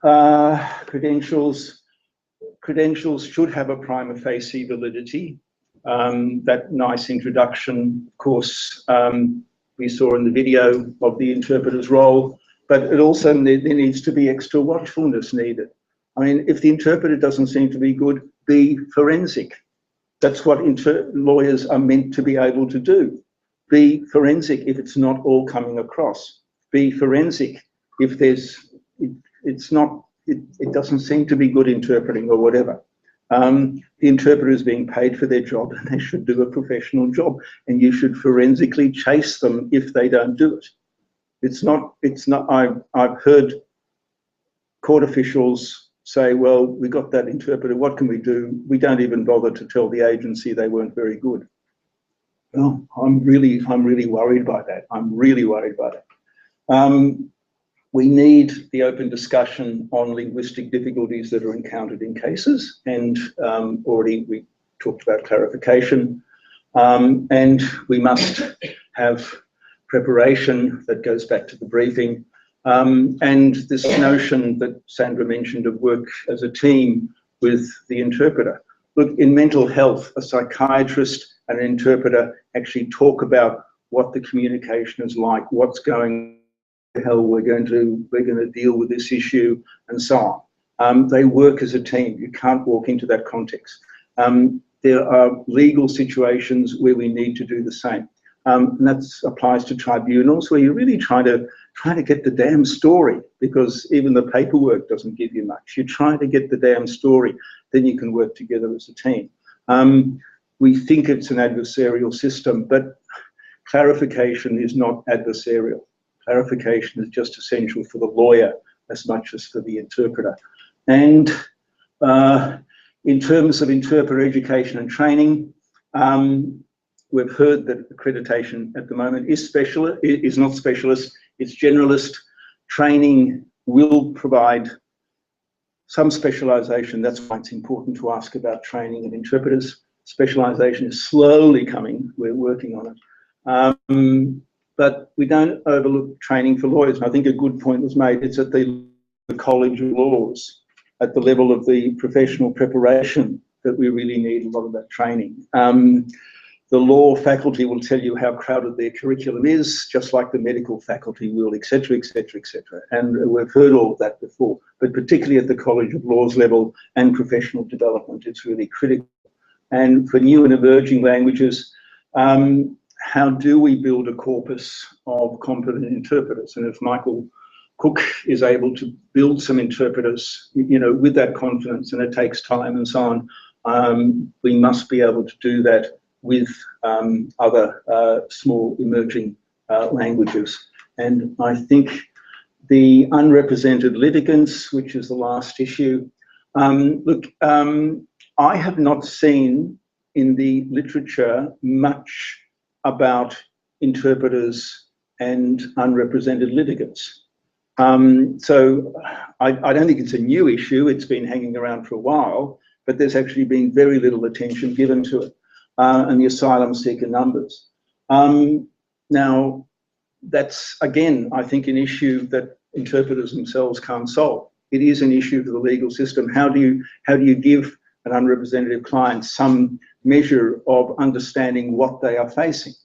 credentials. Credentials should have a prima facie validity. That nice introduction, of course, we saw in the video of the interpreter's role, but it also there needs to be extra watchfulness needed. I mean, if the interpreter doesn't seem to be good, be forensic. That's what lawyers are meant to be able to do. Be forensic if it's not all coming across. Be forensic if it doesn't seem to be good interpreting or whatever. The interpreter is being paid for their job and they should do a professional job, and you should forensically chase them if they don't do it. I've heard court officials say, well, we got that interpreter, what can we do? We don't even bother to tell the agency they weren't very good. Well, I'm really worried by that. I'm really worried by that. We need the open discussion on linguistic difficulties that are encountered in cases, and already we talked about clarification, and we must have preparation that goes back to the briefing, and this notion that Sandra mentioned of work as a team with the interpreter. Look, in mental health, a psychiatrist and an interpreter actually talk about what the communication is like, what's going on, how we're going to deal with this issue, and so on. They work as a team. You can't walk into that context. There are legal situations where we need to do the same. And that applies to tribunals where you're really trying to get the damn story, because even the paperwork doesn't give you much. You're trying to get the damn story, then you can work together as a team. We think it's an adversarial system, but clarification is not adversarial. Clarification is just essential for the lawyer as much as for the interpreter. And in terms of interpreter education and training, we've heard that accreditation at the moment is not specialist, it's generalist. Training will provide some specialisation. That's why it's important to ask about training of interpreters. Specialisation is slowly coming. We're working on it. But we don't overlook training for lawyers. And I think a good point was made. It's at the College of Laws, at the level of the professional preparation, that we really need a lot of that training. The law faculty will tell you how crowded their curriculum is, just like the medical faculty will, et cetera, et cetera, et cetera. And we've heard all of that before, but particularly at the College of Laws level and professional development, it's really critical. And for new and emerging languages, how do we build a corpus of competent interpreters? And if Michael Cook is able to build some interpreters, with that confidence, and it takes time and so on, we must be able to do that with other small emerging languages. And I think the unrepresented litigants, which is the last issue, I have not seen in the literature much about interpreters and unrepresented litigants. So I don't think it's a new issue. It's been hanging around for a while, but there's actually been very little attention given to it. And the asylum seeker numbers. Now, that's, again, I think, an issue that interpreters themselves can't solve. It is an issue for the legal system. How do you give an unrepresentative client some measure of understanding what they are facing?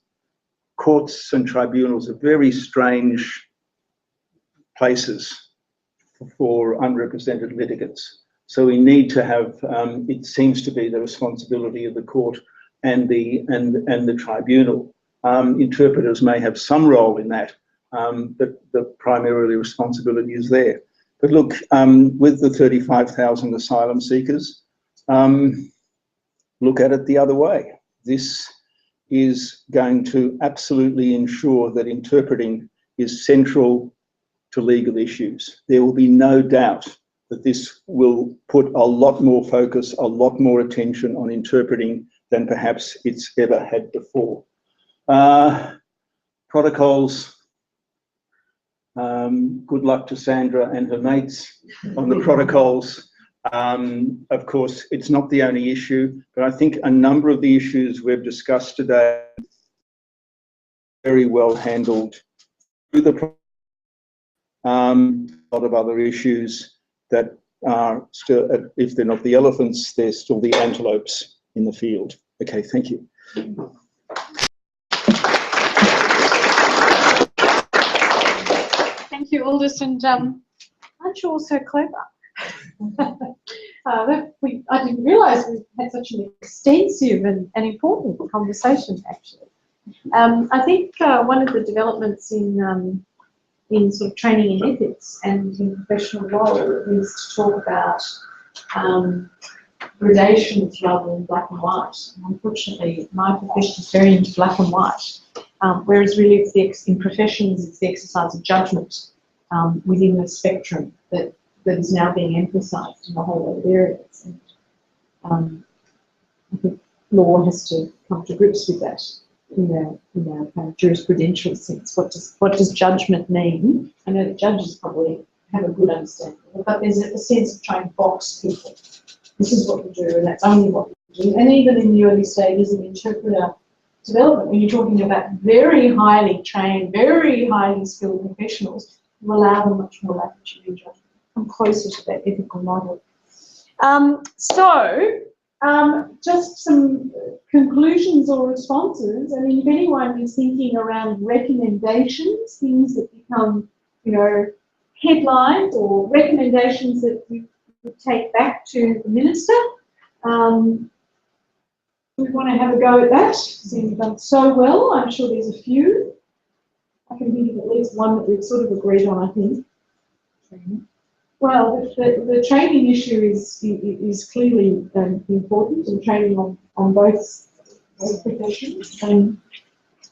Courts and tribunals are very strange places for unrepresented litigants. So we need to have, it seems to be the responsibility of the court and the tribunal. Interpreters may have some role in that, but the primarily responsibility is there. But look, with the 35,000 asylum seekers, look at it the other way. This is going to absolutely ensure that interpreting is central to legal issues. There will be no doubt that this will put a lot more focus, a lot more attention on interpreting than perhaps it's ever had before. Protocols. Good luck to Sandra and her mates on the protocols. Of course, it's not the only issue, but I think a number of the issues we've discussed today are very well handled through the a lot of other issues that are still, if they're not the elephants, they're still the antelopes in the field. Okay, thank you. Thank you, Aldous, and aren't you all so clever? I didn't realise we had such an extensive and important conversation, actually. I think one of the developments in sort of training in ethics and in professional role is to talk about gradations rather than black and white. And unfortunately, my profession is very into black and white, whereas really it's in professions it's the exercise of judgment within the spectrum that is now being emphasised in a whole lot of areas. And I think law has to come to grips with that in a kind of jurisprudential sense. What does judgment mean? I know that judges probably have a good understanding of it, but there's a sense of trying to box people. This is what we do, and that's only what we do. And even in the early stages of interpreter development, when you're talking about very highly trained, very highly skilled professionals, you allow them much more latitude in judgment. Come closer to that ethical model. Just some conclusions or responses. I mean, if anyone is thinking around recommendations, things that become, headlines or recommendations that we would take back to the minister, we want to have a go at that. So you've done so well. I'm sure there's a few. I can think of at least one that we've sort of agreed on, I think. Well, the training issue is clearly important, and training on both professions, and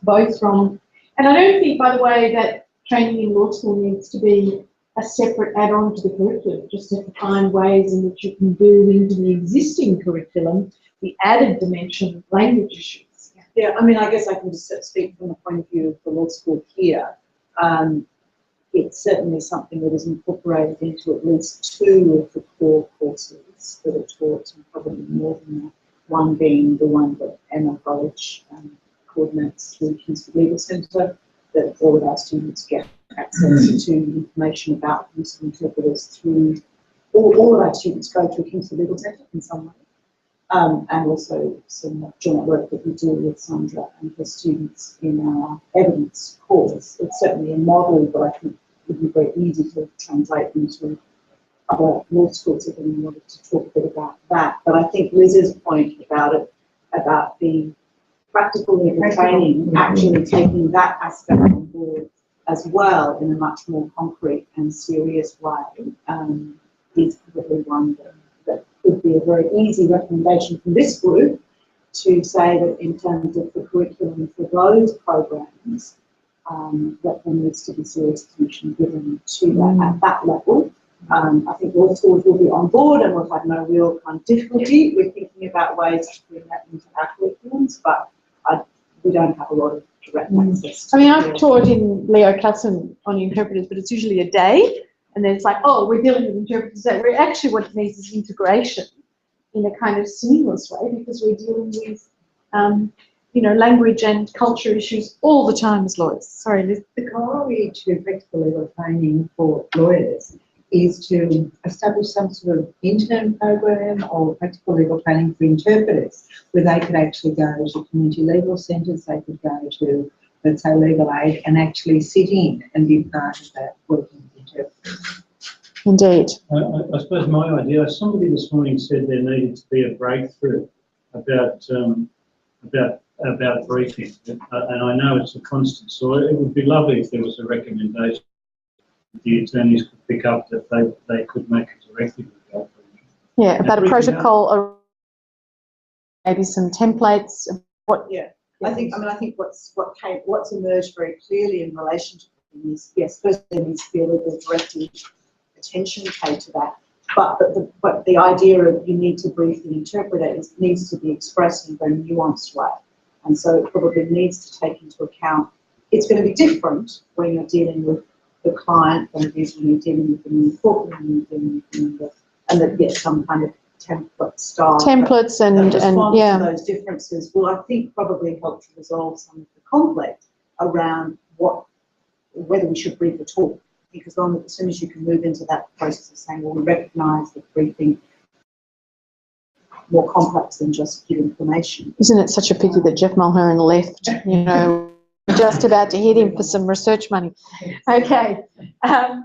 both from. And I don't think, by the way, that training in law school needs to be a separate add-on to the curriculum. Just to find ways in which you can build into the existing curriculum the added dimension of language issues. Yeah, I mean, I guess I can just speak from the point of view of the law school here. It's certainly something that is incorporated into at least 2 of the core courses that are taught, and probably more than that, one being the one that Emma College coordinates through Kingsford Legal Centre, that all of our students get access to information about the use of interpreters through, all of our students go through Kingsford Legal Centre in some way, and also some joint work that we do with Sandra and her students in our evidence course. It's certainly a model that I think would be very easy to translate into other law schools if anyone wanted to talk a bit about that. But I think Liz's point about the practical legal training, actually taking that aspect on board as well in a much more concrete and serious way, is probably one that could be a very easy recommendation from this group to say that in terms of the curriculum for those programs, that there needs to be serious attention given to that at that level. I think law schools will be on board, and we've had no real kind of difficulty with thinking about ways to bring that into our curriculums, but we don't have a lot of direct access to. I mean, I've taught in Leo Cusson on interpreters, but it's usually a day, and then it's like, oh, we're dealing with interpreters today. Where actually what it needs is integration in a kind of seamless way, because we're dealing with language and culture issues all the time as lawyers. Sorry, Liz. The corollary to practical legal training for lawyers is to establish some sort of intern program or practical legal training for interpreters, where they could actually go to community legal centres, they could go to, let's say, legal aid, and actually sit in and be part of that working with interpreters. Indeed. I suppose my idea, somebody this morning said there needed to be a breakthrough about briefing, and I know it's a constant, so it would be lovely if there was a recommendation the attorneys could pick up that they could make a directive about. Yeah, about a protocol, or maybe some templates. I think what's emerged very clearly in relation to them is, yes, first there needs to be a legal directive attention paid to that, but the idea of you need to brief the interpreter needs to be expressed in a very nuanced way. And so it probably needs to take into account, it's going to be different when you're dealing with the client than it is when you're dealing with them in the courtroom, when you're dealing with them in the, and that get some kind of template style. Templates and yeah. To those differences will, I think, probably help to resolve some of the conflict around whether we should brief at all. Because as soon as you can move into that process of saying, well, we recognise that briefing more complex than just give information. Isn't it such a pity that Jeff Mulhern left? You know, just about to hit him for some research money. Okay. Yeah,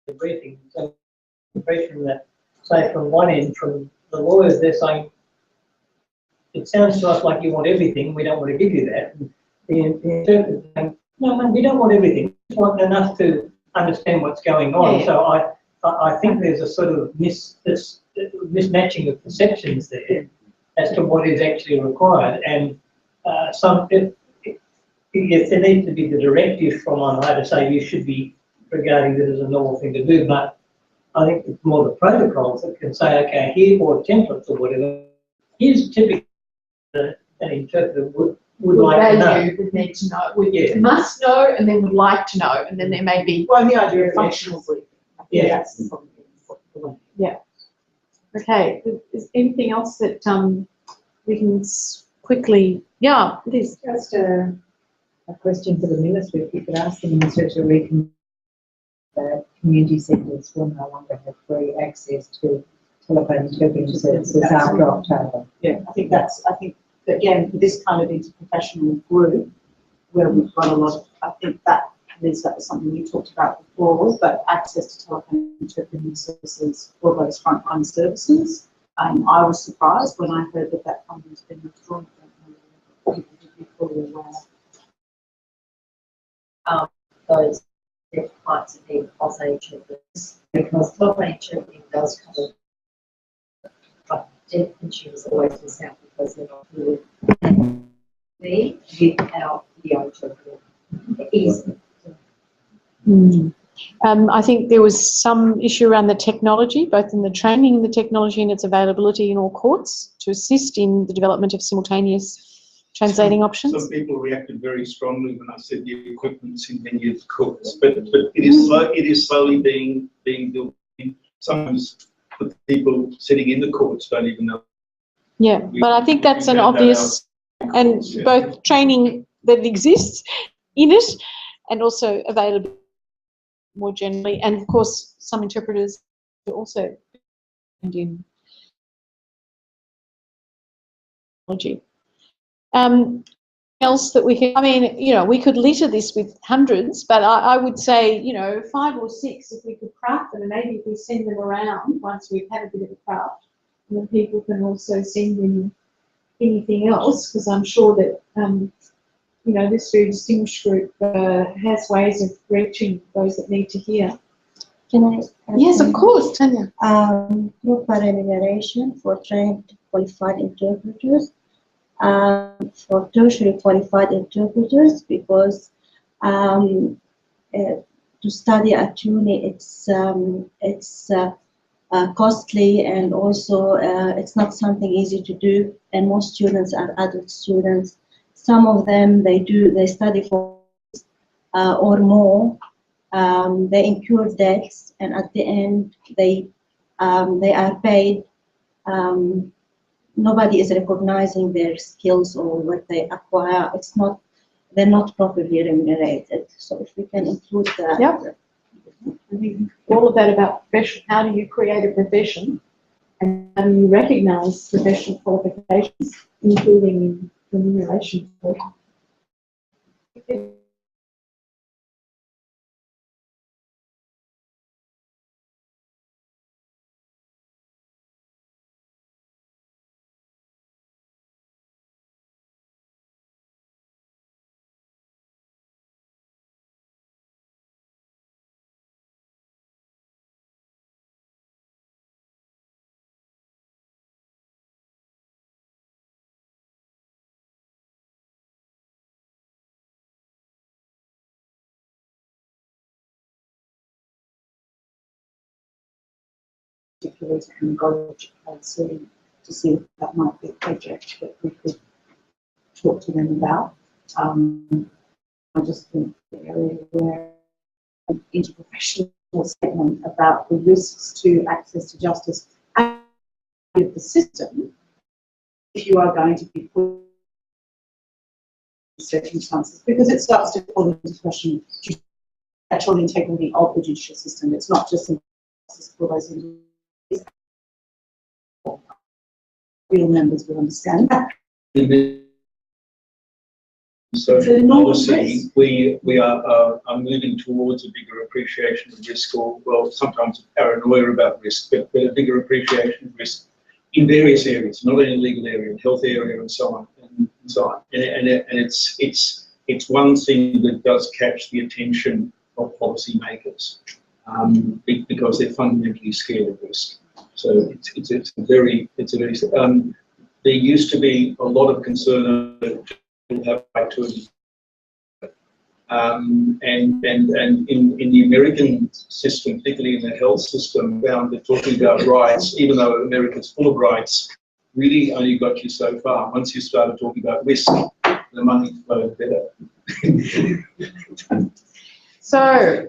The briefing, so briefing that, say, from one end, from the lawyers, they're saying, it sounds to us like you want everything, we don't want to give you that. The interpreter saying, no, we don't want everything, we want enough to understand what's going on. Yeah. So I think there's a sort of mismatching of perceptions there as to what is actually required, and if there needs to be the directive from on high to say you should be regarding this as a normal thing to do, but I think it's more the protocols that can say, okay, here, or templates or whatever, here's typically an interpreter would like to know. Would need to know, must know, and then would like to know, and then there may be. Well, the idea of functional briefing. Yeah. That's the problem. Yeah. Okay. Is anything else that we can quickly? Yeah, Liz. Just a question for the minister. If you could ask the minister to reconfirm that community centres will no longer have free access to telephone interpreting services after October. Yeah, I think again, for this kind of interprofessional group where we've got a lot of, I think that was something we talked about before, but access to telephone interpreting services for those frontline services. I was surprised when I heard that funding has been withdrawn. People would be fully aware. Those deaf types of people of interpreters, because telephone interpreting does cover, but deaf consumers always miss out because they're not really without video interpreting. Easy. I think there was some issue around the technology, both in the training, the technology and its availability in all courts to assist in the development of simultaneous translating options. Some people reacted very strongly when I said the equipment's in many of the courts, but it is slowly being built in. Sometimes the people sitting in the courts don't even know. Yeah, but I think that's an obvious, and both training that exists in it and also available more generally, and of course some interpreters also in technology. Else that we can, I mean, you know, we could litter this with hundreds, but I would say, you know, 5 or 6 if we could craft them, and maybe if we send them around once we've had a bit of a craft, and then people can also send in anything else, because I'm sure that you know, this very distinguished group has ways of reaching those that need to hear. Can I? Yes, of course, Tanya. Group remuneration for trained qualified interpreters, for tertiary qualified interpreters, because to study at uni it's costly, and also it's not something easy to do, and most students are adult students. Some of them, they study for or more, they incur debts, and at the end they are paid. Nobody is recognizing their skills or what they acquire. They're not properly remunerated. So if we can include that. Yep. I think all of that about profession. How do you create a profession, and how do you recognise professional qualifications, including remuneration? particulars and go to see if that might be a project that we could talk to them about. I just think the area where an interprofessional statement about the risks to access to justice and the system, if you are going to be put in circumstances, because it starts to call into question the actual integrity of the judicial system. It's not just for those individuals. Real members will understand that. So obviously we are moving towards a bigger appreciation of risk, or well, sometimes a paranoia about risk, but a bigger appreciation of risk in various areas, not only in the legal area, health area, and so on, and so on. And it's one thing that does catch the attention of policymakers because they're fundamentally scared of risk. So it's a very there used to be a lot of concern that people have right to it. And in the American system, particularly in the health system, found that talking about rights, even though America's full of rights, really only got you so far. Once you started talking about risk, the money flowed better. So,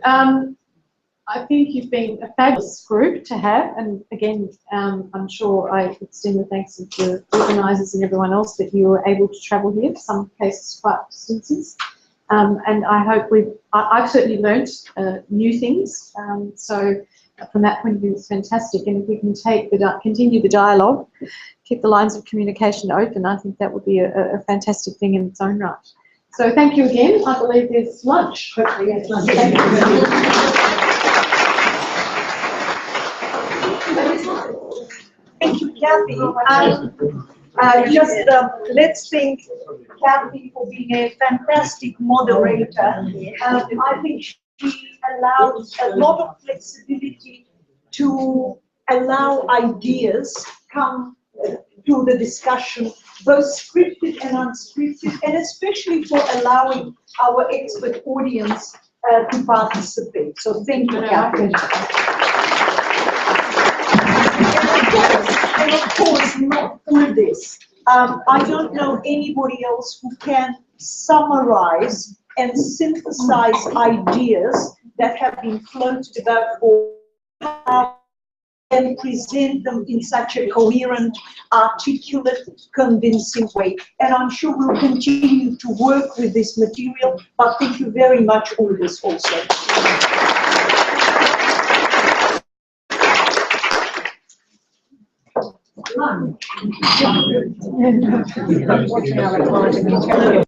I think you've been a fabulous group to have, and again, I'm sure I extend the thanks of the organisers and everyone else that you were able to travel here, some cases quite distances. And I hope I've certainly learnt new things. So from that point of view, it's fantastic. And if we can continue the dialogue, keep the lines of communication open, I think that would be a fantastic thing in its own right. So thank you again. I believe there's lunch. Hopefully, yes, lunch. Thank you. Thank you, Kathy. Let's thank Kathy for being a fantastic moderator. I think she allowed a lot of flexibility to allow ideas come to the discussion, both scripted and unscripted, and especially for allowing our expert audience to participate. So thank you, Kathy. And of course, not all this. I don't know anybody else who can summarize and synthesize ideas that have been floated about for and present them in such a coherent, articulate, convincing way. And I'm sure we'll continue to work with this material, but thank you very much, all this also. Watching our recording.